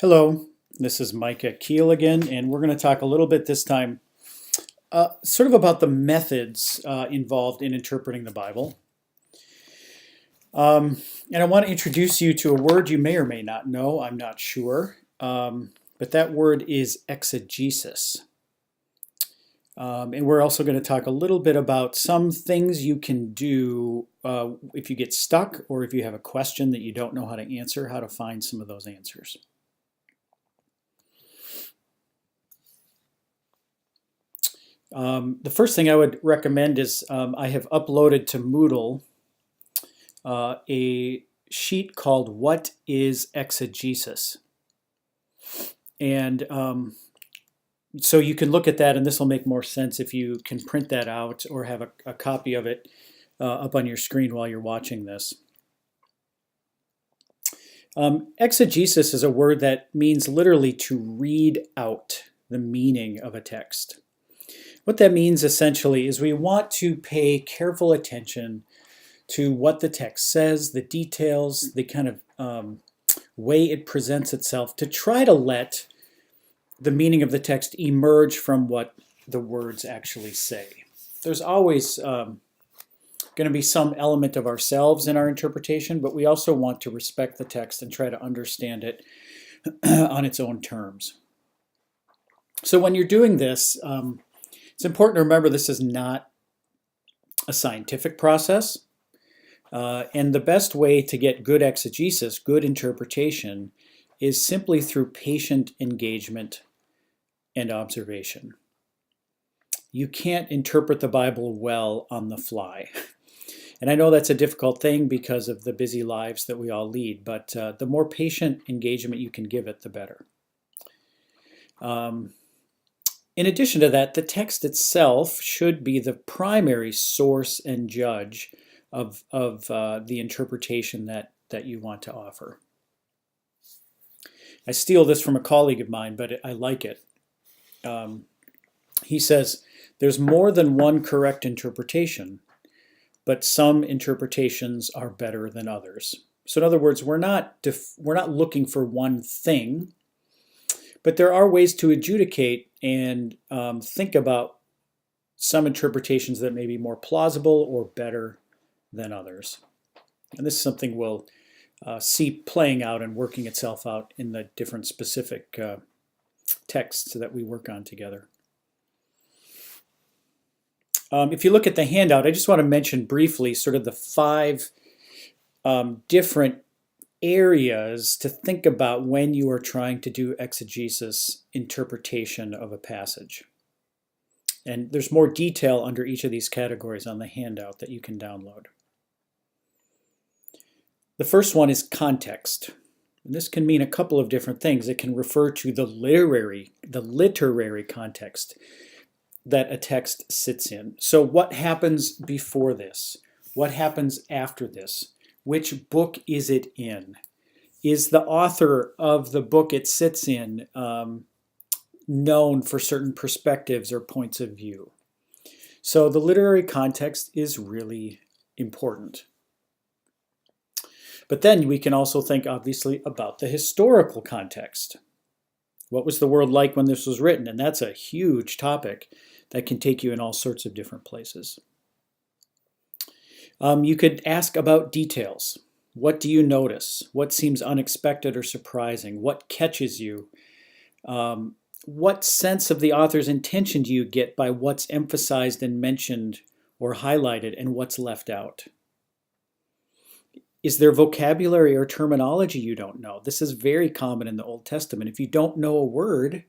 Hello, this is Micah Keel again, and we're going to talk a little bit this time sort of about the methods involved in interpreting the Bible. And I want to introduce you to a word you may or may not know, I'm not sure, but that word is exegesis. And we're also going to talk a little bit about some things you can do if you get stuck or if you have a question that you don't know how to answer, how to find some of those answers. The first thing I would recommend is I have uploaded to Moodle a sheet called What is Exegesis? And so you can look at that, and this will make more sense if you can print that out or have a copy of it up on your screen while you're watching this. Exegesis is a word that means literally to read out the meaning of a text. What that means essentially is we want to pay careful attention to what the text says, the details, the kind of way it presents itself, to try to let the meaning of the text emerge from what the words actually say. There's always going to be some element of ourselves in our interpretation, but we also want to respect the text and try to understand it on its own terms. So when you're doing this, it's important to remember this is not a scientific process. And the best way to get good exegesis, good interpretation, is simply through patient engagement and observation. You can't interpret the Bible well on the fly. And I know that's a difficult thing because of the busy lives that we all lead, but the more patient engagement you can give it, the better. In addition to that, the text itself should be the primary source and judge of the interpretation that you want to offer. I steal this from a colleague of mine, but I like it. He says, there's more than one correct interpretation, but some interpretations are better than others. So in other words, we're not looking for one thing, but there are ways to adjudicate and think about some interpretations that may be more plausible or better than others. And this is something we'll see playing out and working itself out in the different specific texts that we work on together. If you look at the handout, I just want to mention briefly sort of the 5 different areas to think about when you are trying to do exegesis interpretation of a passage. And there's more detail under each of these categories on the handout that you can download. The first one is context. And this can mean a couple of different things. It can refer to the literary context that a text sits in. So what happens before this? What happens after this? Which book is it in? Is the author of the book it sits in known for certain perspectives or points of view? So the literary context is really important. But then we can also think, obviously, about the historical context. What was the world like when this was written? And that's a huge topic that can take you in all sorts of different places. You could ask about details. What do you notice? What seems unexpected or surprising? What catches you? What sense of the author's intention do you get by what's emphasized and mentioned or highlighted and what's left out? Is there vocabulary or terminology you don't know? This is very common in the Old Testament. If you don't know a word,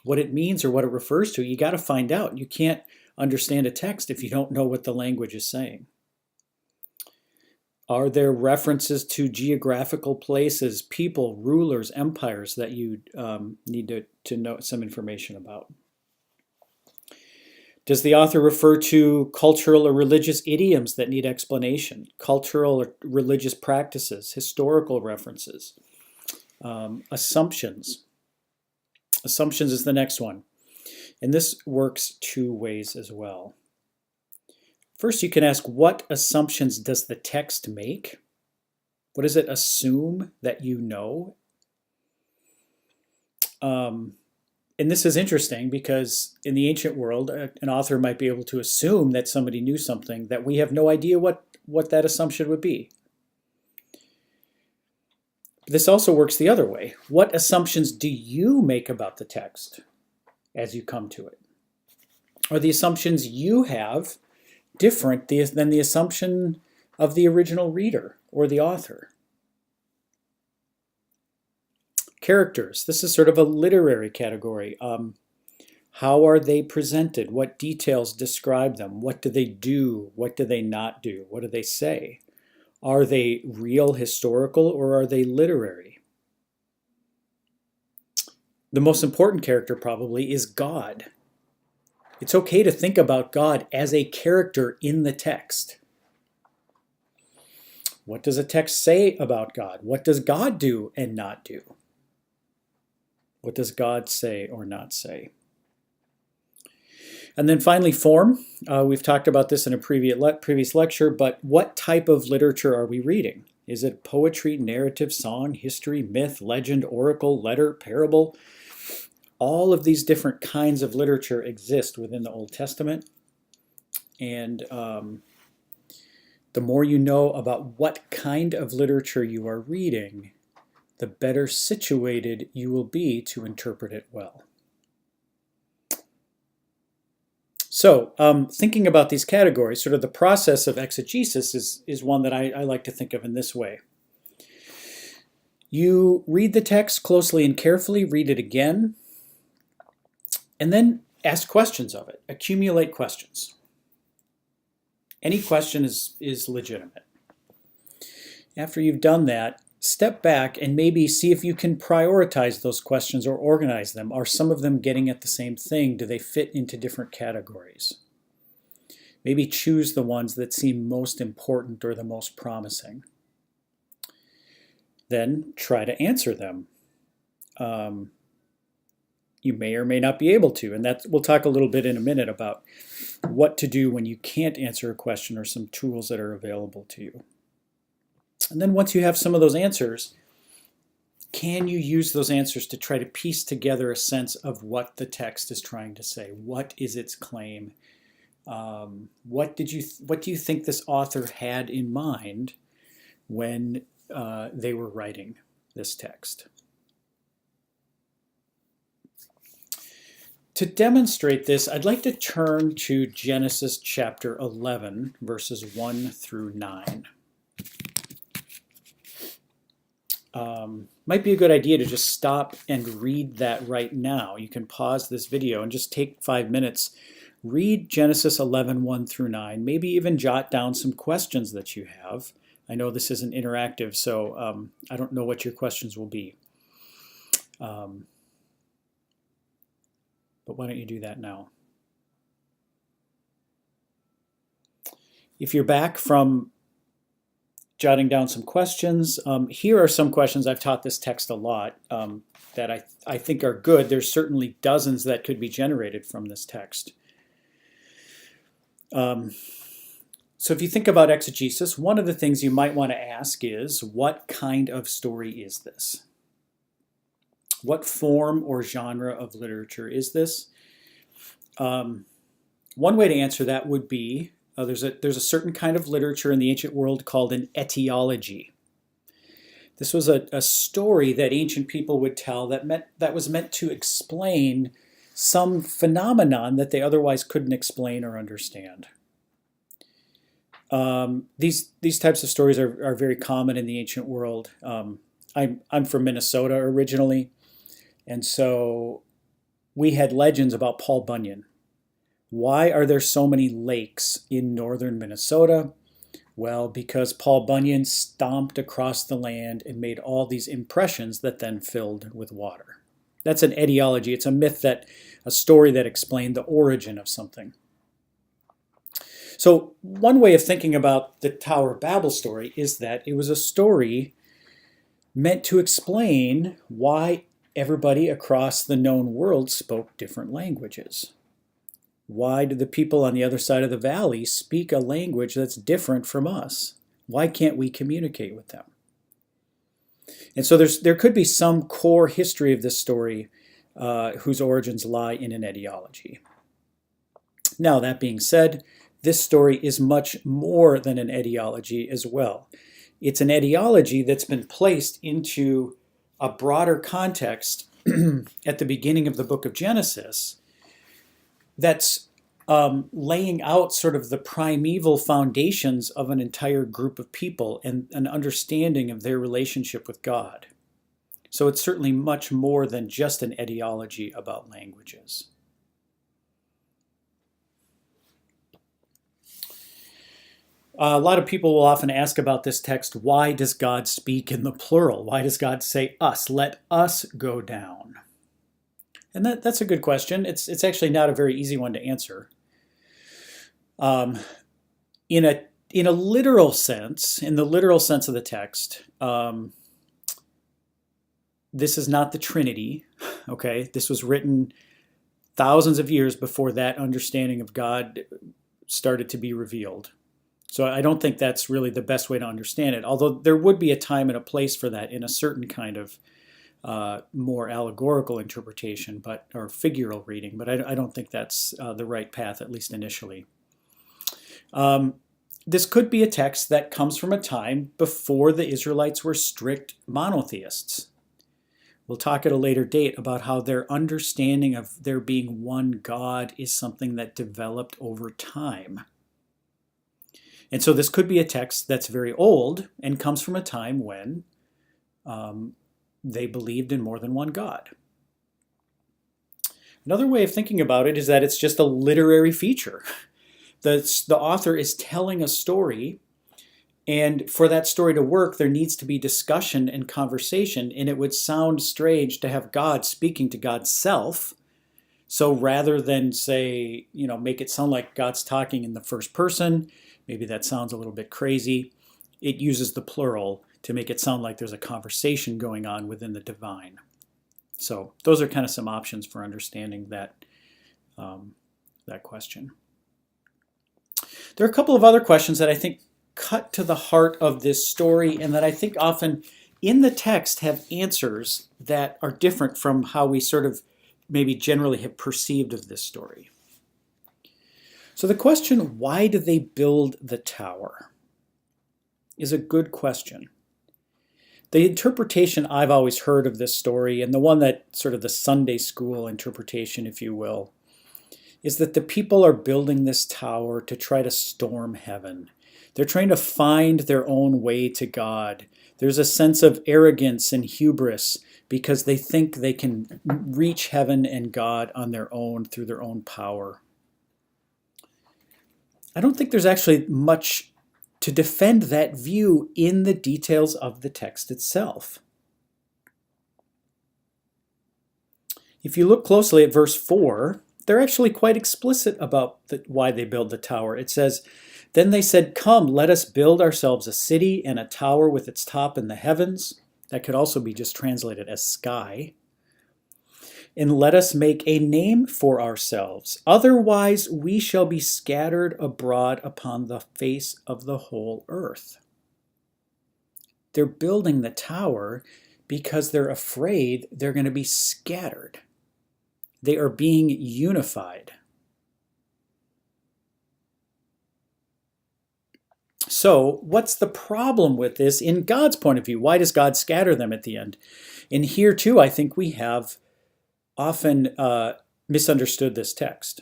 what it means or what it refers to, you got to find out. You can't understand a text if you don't know what the language is saying. Are there references to geographical places, people, rulers, empires that you need to know some information about? Does the author refer to cultural or religious idioms that need explanation? Cultural or religious practices, historical references, assumptions. Assumptions is the next one. And this works 2 ways as well. First, you can ask, what assumptions does the text make? What does it assume that you know? And this is interesting because in the ancient world, an author might be able to assume that somebody knew something that we have no idea what that assumption would be. This also works the other way. What assumptions do you make about the text as you come to it? Are the assumptions you have different than the assumption of the original reader or the author? Characters. This is sort of a literary category. How are they presented? What details describe them? What do they do? What do they not do? What do they say? Are they real historical or are they literary? The most important character probably is God. It's okay to think about God as a character in the text. What does a text say about God? What does God do and not do? What does God say or not say? And then finally, form. We've talked about this in a previous lecture, but what type of literature are we reading? Is it poetry, narrative, song, history, myth, legend, oracle, letter, parable? All of these different kinds of literature exist within the Old Testament. And the more you know about what kind of literature you are reading, the better situated you will be to interpret it well. So, thinking about these categories, sort of the process of exegesis is one that I like to think of in this way. You read the text closely and carefully, read it again, and then ask questions of it. Accumulate questions. Any question is legitimate. After you've done that, step back and maybe see if you can prioritize those questions or organize them. Are some of them getting at the same thing? Do they fit into different categories? Maybe choose the ones that seem most important or the most promising. Then try to answer them. You may or may not be able to, and we'll talk a little bit in a minute about what to do when you can't answer a question or some tools that are available to you. And then once you have some of those answers, can you use those answers to try to piece together a sense of what the text is trying to say? What is its claim? What do you think this author had in mind when they were writing this text? To demonstrate this, I'd like to turn to Genesis chapter 11, verses 1 through 9. Might be a good idea to just stop and read that right now. You can pause this video and just take 5 minutes, read Genesis 11, 1 through 9, maybe even jot down some questions that you have. I know this isn't interactive, so I don't know what your questions will be. But why don't you do that now? If you're back from jotting down some questions, here are some questions. I've taught this text a lot that I think are good. There's certainly dozens that could be generated from this text. So if you think about exegesis, one of the things you might want to ask is, what kind of story is this? What form or genre of literature is this? One way to answer that would be, there's a certain kind of literature in the ancient world called an etiology. This was a story that ancient people would tell that was meant to explain some phenomenon that they otherwise couldn't explain or understand. These types of stories are very common in the ancient world. I'm from Minnesota originally, and so we had legends about Paul Bunyan. Why are there so many lakes in northern Minnesota? Well, because Paul Bunyan stomped across the land and made all these impressions that then filled with water. That's an etiology. It's a myth, a story that explained the origin of something. So one way of thinking about the Tower of Babel story is that it was a story meant to explain why everybody across the known world spoke different languages. Why do the people on the other side of the valley speak a language that's different from us? Why can't we communicate with them? And so there could be some core history of this story whose origins lie in an etiology. Now, that being said, this story is much more than an etiology as well. It's an etiology that's been placed into a broader context at the beginning of the book of Genesis that's laying out sort of the primeval foundations of an entire group of people and an understanding of their relationship with God. So it's certainly much more than just an etiology about languages. A lot of people will often ask about this text, why does God speak in the plural? Why does God say us? Let us go down. And that's a good question. It's actually not a very easy one to answer. In a literal sense, in the literal sense of the text, this is not the Trinity. Okay, this was written thousands of years before that understanding of God started to be revealed. So I don't think that's really the best way to understand it, although there would be a time and a place for that in a certain kind of more allegorical interpretation, or figural reading, but I don't think that's the right path, at least initially. This could be a text that comes from a time before the Israelites were strict monotheists. We'll talk at a later date about how their understanding of there being one God is something that developed over time. And so this could be a text that's very old and comes from a time when they believed in more than one God. Another way of thinking about it is that it's just a literary feature. The author is telling a story, and for that story to work, there needs to be discussion and conversation, and it would sound strange to have God speaking to God's self. So rather than say, make it sound like God's talking in the first person, maybe that sounds a little bit crazy, it uses the plural to make it sound like there's a conversation going on within the divine. So those are kind of some options for understanding that question. There are a couple of other questions that I think cut to the heart of this story and that I think often in the text have answers that are different from how we sort of maybe generally have perceived of this story. So the question, why do they build the tower, is a good question. The interpretation I've always heard of this story, and the one that sort of the Sunday school interpretation, if you will, is that the people are building this tower to try to storm heaven. They're trying to find their own way to God. There's a sense of arrogance and hubris because they think they can reach heaven and God on their own through their own power. I don't think there's actually much to defend that view in the details of the text itself. If you look closely at verse 4, they're actually quite explicit about why they build the tower. It says, "Then they said, 'Come, let us build ourselves a city and a tower with its top in the heavens.'" That could also be just translated as sky. "And let us make a name for ourselves. Otherwise we shall be scattered abroad upon the face of the whole earth." They're building the tower because they're afraid they're going to be scattered. They are being unified. So, what's the problem with this in God's point of view? Why does God scatter them at the end? And here, too, I think we have often misunderstood this text.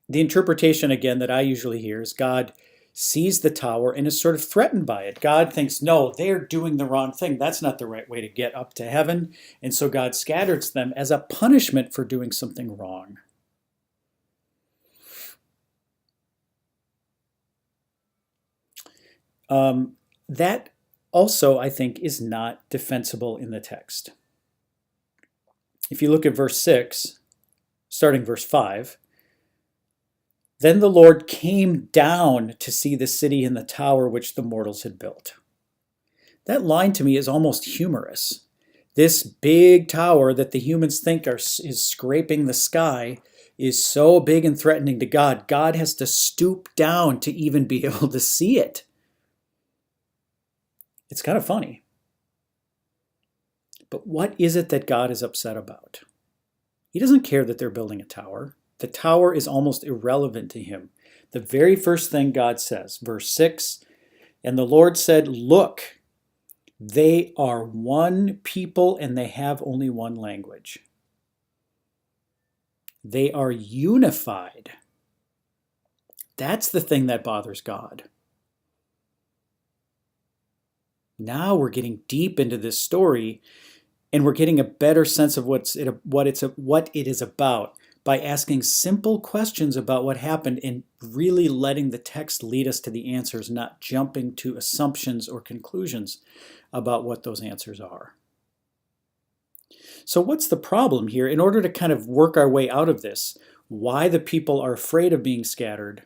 The interpretation, again, that I usually hear is God sees the tower and is sort of threatened by it. God thinks, no, they're doing the wrong thing. That's not the right way to get up to heaven. And so God scatters them as a punishment for doing something wrong. That also, I think, is not defensible in the text. If you look at verse 6, starting verse 5, "Then the Lord came down to see the city and the tower which the mortals had built." That line to me is almost humorous. This big tower that the humans think is scraping the sky is so big and threatening to God. God has to stoop down to even be able to see it. It's kind of funny. But what is it that God is upset about? He doesn't care that they're building a tower. The tower is almost irrelevant to him. The very first thing God says, verse 6, and the Lord said, look, they are one people and they have only one language. They are unified. That's the thing that bothers God. Now we're getting deep into this story, and we're getting a better sense of what it is about by asking simple questions about what happened and really letting the text lead us to the answers, not jumping to assumptions or conclusions about what those answers are. So what's the problem here? In order to kind of work our way out of this, why the people are afraid of being scattered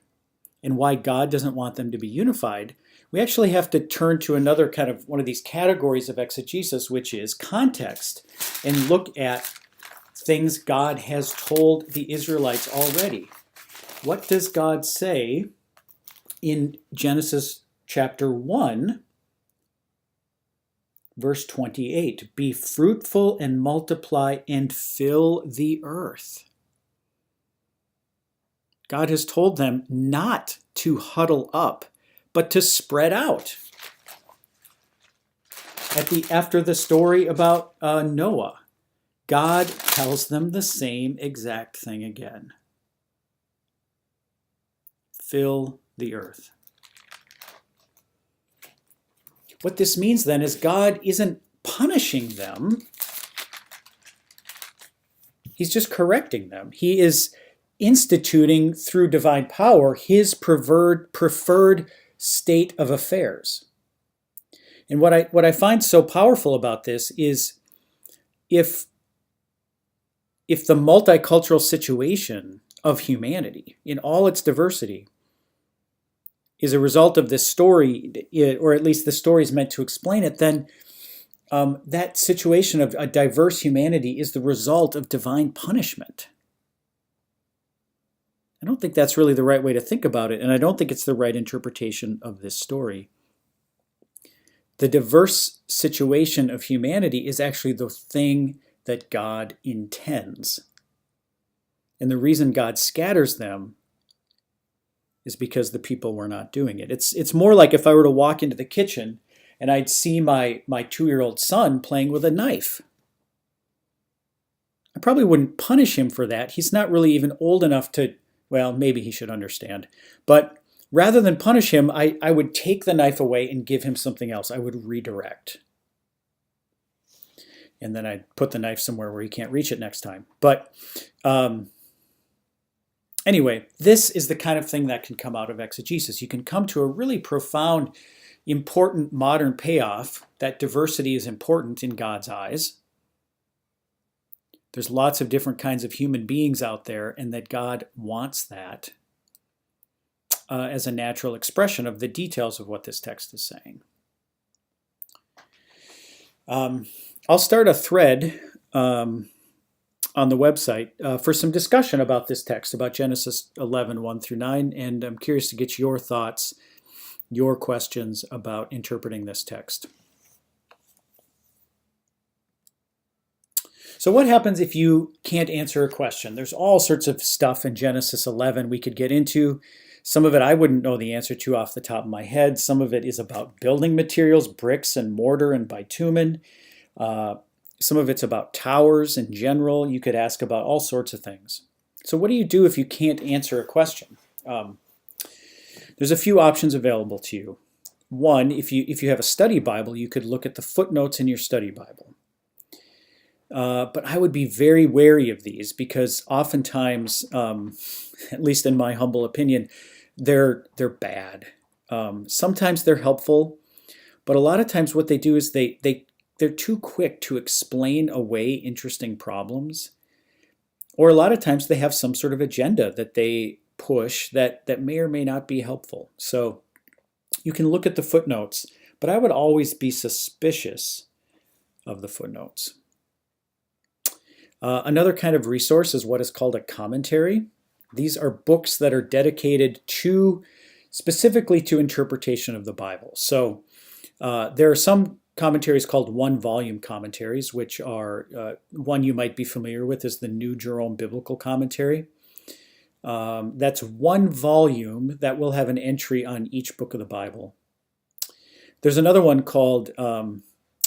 and why God doesn't want them to be unified, we actually have to turn to another kind of one of these categories of exegesis, which is context, and look at things God has told the Israelites already. What does God say in Genesis chapter 1, verse 28? Be fruitful and multiply and fill the earth. God has told them not to huddle up, but to spread out. After the story about Noah, God tells them the same exact thing again. Fill the earth. What this means then is God isn't punishing them. He's just correcting them. He is instituting through divine power his preferred state of affairs. And what I find so powerful about this is if the multicultural situation of humanity in all its diversity is a result of this story, or at least the story is meant to explain it, then that situation of a diverse humanity is the result of divine punishment. I don't think that's really the right way to think about it, and I don't think it's the right interpretation of this story. The diverse situation of humanity is actually the thing that God intends. And the reason God scatters them is because the people were not doing it. It's more like if I were to walk into the kitchen and I'd see my 2-year-old son playing with a knife. I probably wouldn't punish him for that. He's not really even old enough to, well, maybe he should understand. But rather than punish him, I would take the knife away and give him something else. I would redirect. And then I'd put the knife somewhere where he can't reach it next time. But anyway, this is the kind of thing that can come out of exegesis. You can come to a really profound, important modern payoff that diversity is important in God's eyes. There's lots of different kinds of human beings out there, and that God wants that as a natural expression of the details of what this text is saying. I'll start a thread on the website for some discussion about this text, about Genesis 11, 1 through 9, and I'm curious to get your thoughts, your questions about interpreting this text. So what happens if you can't answer a question? There's all sorts of stuff in Genesis 11 we could get into. Some of it I wouldn't know the answer to off the top of my head. Some of it is about building materials, bricks and mortar and bitumen. Some of it's about towers in general. You could ask about all sorts of things. So what do you do if you can't answer a question? There's a few options available to you. One, if you have a study Bible, you could look at the footnotes in your study Bible. But I would be very wary of these because oftentimes, at least in my humble opinion, they're bad. Sometimes they're helpful, but a lot of times what they do is they're too quick to explain away interesting problems. Or a lot of times they have some sort of agenda that they push that may or may not be helpful. So you can look at the footnotes, but I would always be suspicious of the footnotes. Another kind of resource is what is called a commentary. These are books that are dedicated specifically to interpretation of the Bible. So there are some commentaries called one-volume commentaries, which are one you might be familiar with is the New Jerome Biblical Commentary. That's one volume that will have an entry on each book of the Bible. There's another one called,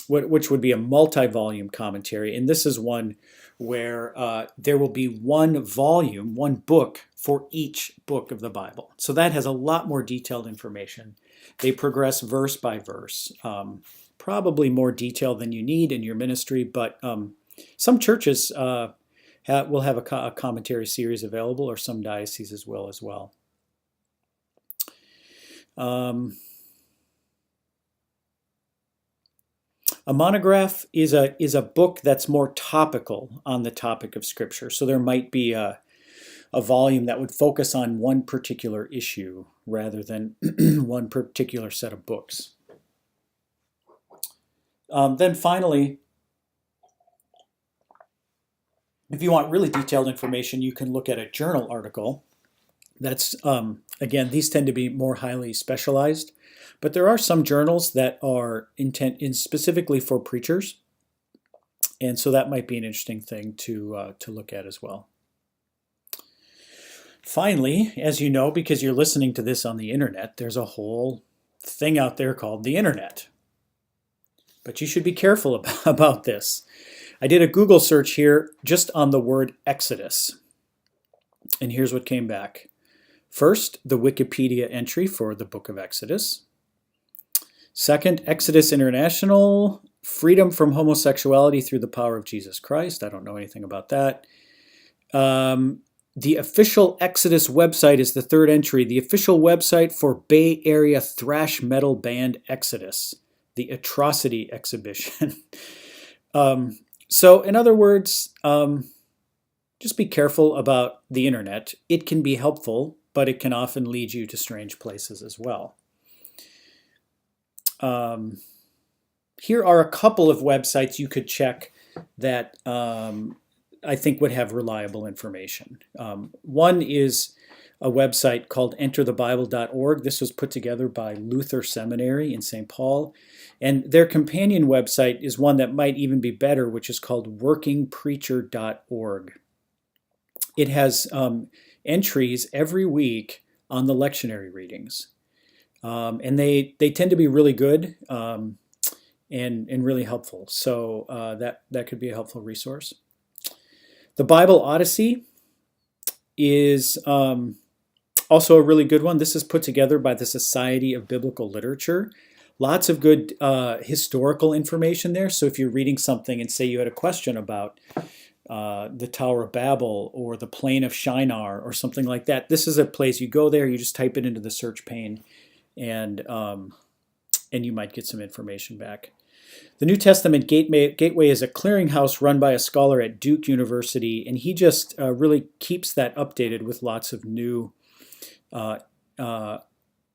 which would be a multi-volume commentary, and this is one where there will be one volume, one book for each book of the Bible. So that has a lot more detailed information. They progress verse by verse, probably more detail than you need in your ministry, but some churches will have a commentary series available, or some dioceses will as well. A monograph is a book that's more topical on the topic of Scripture. So there might be a volume that would focus on one particular issue rather than one particular set of books. Then finally, if you want really detailed information, you can look at a journal article. That's, again, these tend to be more highly specialized, but there are some journals that are specifically for preachers, and so that might be an interesting thing to look at as well. Finally, as you know, because you're listening to this on the internet, there's a whole thing out there called the internet. But you should be careful about this. I did a Google search here just on the word Exodus, and here's what came back. First, the Wikipedia entry for the book of Exodus. Second, Exodus International, freedom from homosexuality through the power of Jesus Christ. I don't know anything about that. The official Exodus website is the third entry. The official website for Bay Area thrash metal band Exodus, the Atrocity Exhibition. So in other words, just be careful about the internet. It can be helpful, but it can often lead you to strange places as well. Here are a couple of websites you could check that I think would have reliable information. One is a website called enterthebible.org. This was put together by Luther Seminary in St. Paul. And their companion website is one that might even be better, which is called workingpreacher.org. It has entries every week on the lectionary readings. And they tend to be really good and really helpful. So that could be a helpful resource. The Bible Odyssey is also a really good one. This is put together by the Society of Biblical Literature. Lots of good historical information there. So if you're reading something and say you had a question about the Tower of Babel or the Plain of Shinar or something like that, this is a place you go there, you just type it into the search pane, and you might get some information back. The New Testament Gateway is a clearinghouse run by a scholar at Duke University, and he just really keeps that updated with lots of new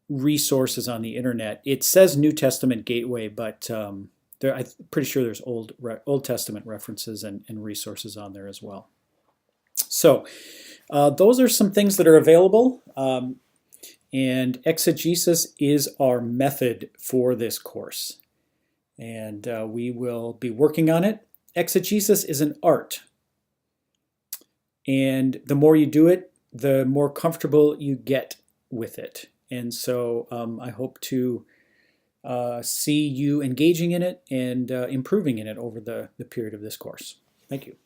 resources on the internet. It says New Testament Gateway, but I'm pretty sure there's Old Testament references and resources on there as well. So those are some things that are available, and exegesis is our method for this course. And we will be working on it. Exegesis is an art. And the more you do it, the more comfortable you get with it. And so I hope to see you engaging in it and improving in it over the period of this course. Thank you.